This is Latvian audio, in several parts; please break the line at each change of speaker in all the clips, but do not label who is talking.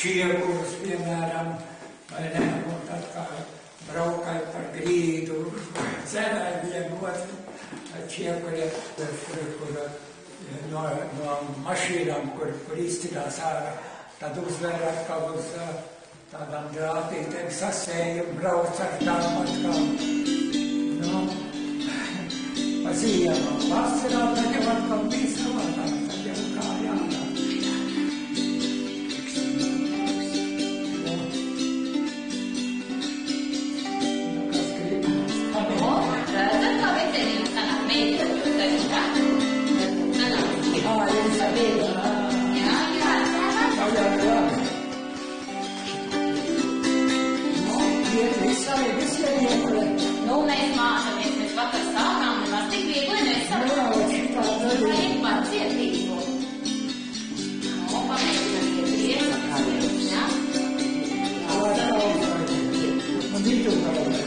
čiekurus, piemēram, vai ne, un tad kā braukai par grīdu, cenai vienu otru čiekuriem, kur no mašīnām, kur izcīnās ārā, tad uzvēr atkal uz tādām grātītēm sasēja un brauc ar tām atkal. Nu, pa ziemām, vasarā, tad jau atkal bija savādāk, tad jau kā jānāk.
Nu, mēs mācāmies, mēs vakar sākām, nemaz tik viegli nesaprotām. Vajag pacietību. Nu, pamēģinām iet, ja?
Man vidu galvā.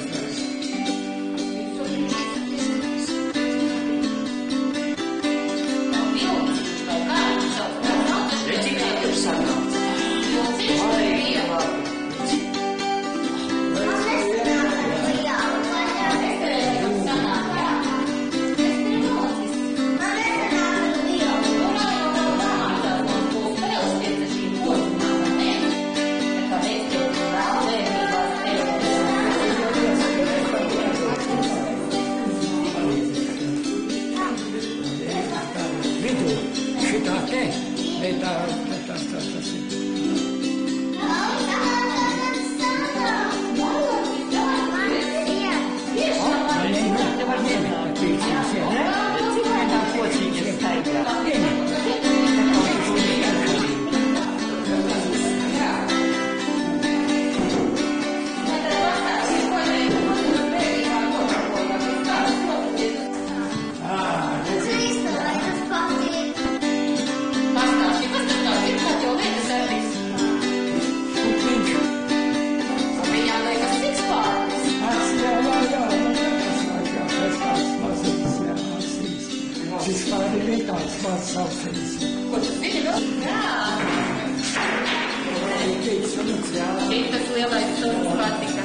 Tas lielais suns patika.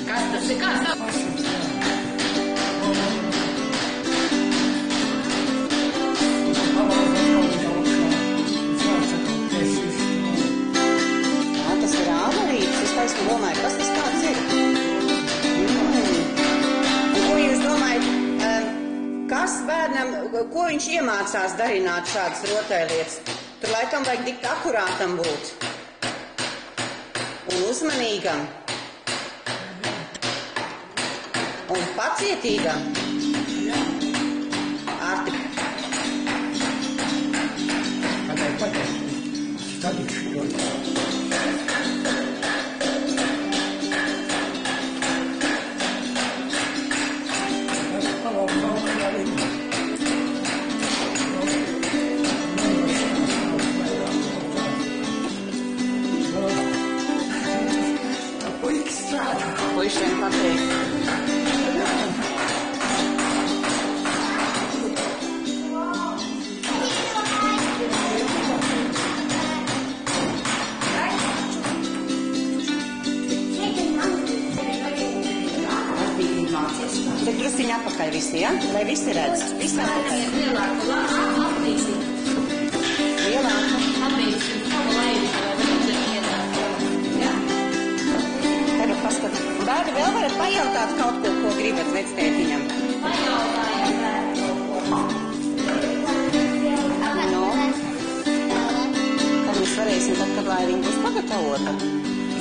Kas tas ir? Kāds nav?
Tas ir āmerītis. Es taisni domāju, kas tas tāds ir? Un ko jūs domājat, kas bērnam, ko viņš iemācās darināt šādas rotaļlietas? Tur laikam vajag tik akurātam būt. Un uzmanīgam. Un pacietīgam. Arti.
Kādai pateikt, stādīšu ļoti.
Puišiem patīk. Bet drusciņi atpakaļ visi, ja? Lai visi redz. Visi atpakaļ.
Lielāku lāku aptīsi.
Lielāku?
Aptīsi. Laidi, lai viņi iedāt. Ja?
Tagad paskat. Bērni, vēl varat pajautāt kaut ko gribat vectētiņam?
Pajautājam,
No. Tad mēs varēsim tad, kad lai viņi būs pagatavota.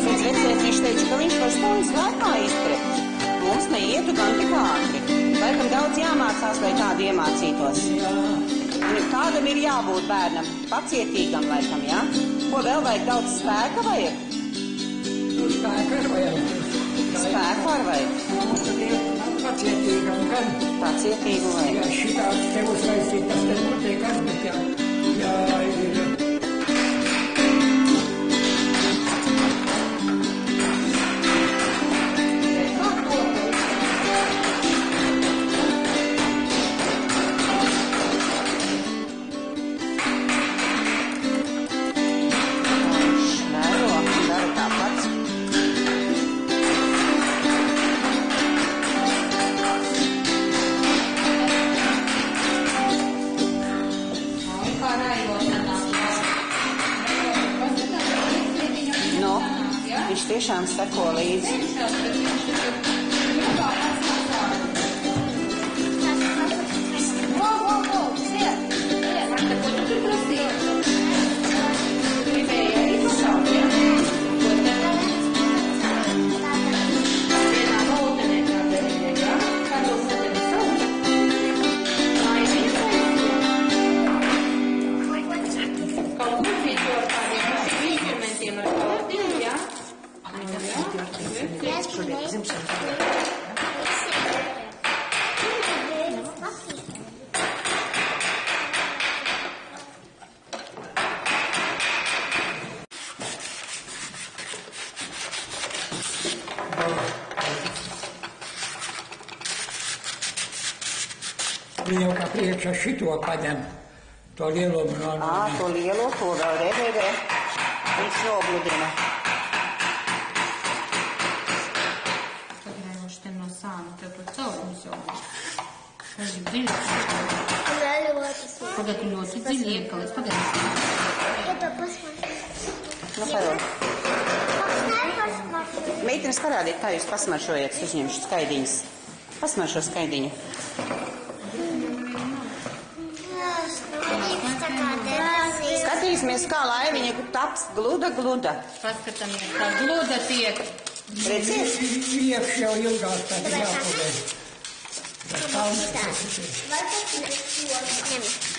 Pēc vectētiņš teica, ka viņš var stundas laikā izprept. Mums neietu gan tik ātri. Laikam daudz jāmācās, lai tādu iemācītos. Kādam ir jābūt bērnam? Pacietīgam laikam, jā? Ko vēl vajag? Daudz spēka vajag?
Spēku ar vajag.
Spēku ar vajag.
Pacietīgam gan.
Pacietīgu vajag.
Ja šitāds te uzraisīt, tas te notiek ar, bet jā ir.
tiešām seko līdzi.
Viņa jau kā priekšā šito paņem, to lielumu no...
To lielo, to vēl revidē. Viņš nogludina.
Pagaidājuši te no sāna, tev pat caurums jau. Tas ir dziļi. Pagad, tu ļoti dziļi iekalies.
Nu, parod. Meitenes parādīt, kā jūs pasmaršojat, uzņemšu skaidiņas. Pasmaršo skaidiņu. Skatīsimies, kā laiviņa taps gluda.
Paskatāmies, kā gluda tiek.
Redzies?
Iekš jau ilgāk tad jāpagad.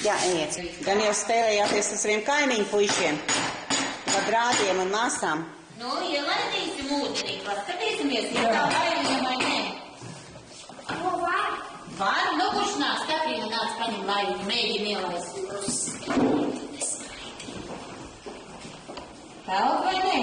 Jā, ejiet. Gan jau spēlējāties ar saviem kaimiņu puišiem, pa brādiem un māsām.
Nu, ielaidīsim ūdenī, paskatīsimies, ja tā laiviņa vai nē. Var, nu, kurš nāc, Katrīna nāc paņem laiviņu, mēģina ielaist. Peld vai nē?